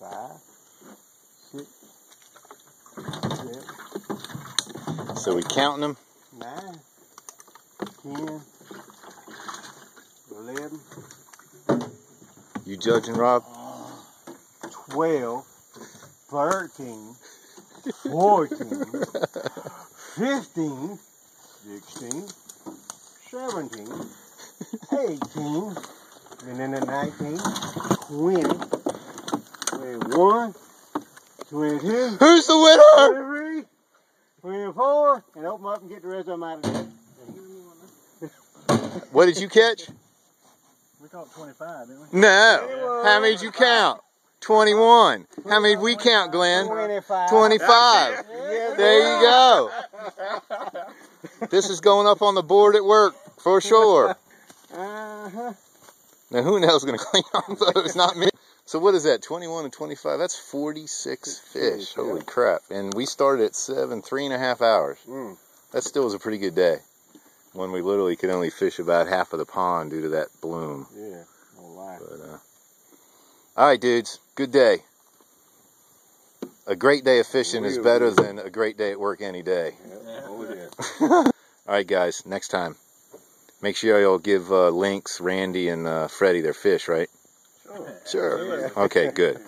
5, 6, 7. So we counting them? 9, 10, 11. You judging, Rob? 12, 13, 14, 15, 16, 17, 18, and then 19, 20, 21, 22, Who's the winner? 23, 24, and open up and get the rest of them out of there. What did you catch? We caught 25, didn't we? No. How many did you count? 21. How many did we count, Glenn? 25. 25. There you go. This is going up on the board at work for sure. Uh-huh. Now who in the hell's going to clean up those? Not me. So what is that? 21 and 25? That's 46 fish. Holy crap. And we started at 3.5 hours. That still was a pretty good day. When we literally could only fish about half of the pond due to that bloom. Yeah, no lie. But, all right, dudes. Good day. A great day of fishing is better than a great day at work any day. All right, guys. Next time, make sure y'all give Lynx, Randy, and Freddie their fish, right? Sure. Okay, good.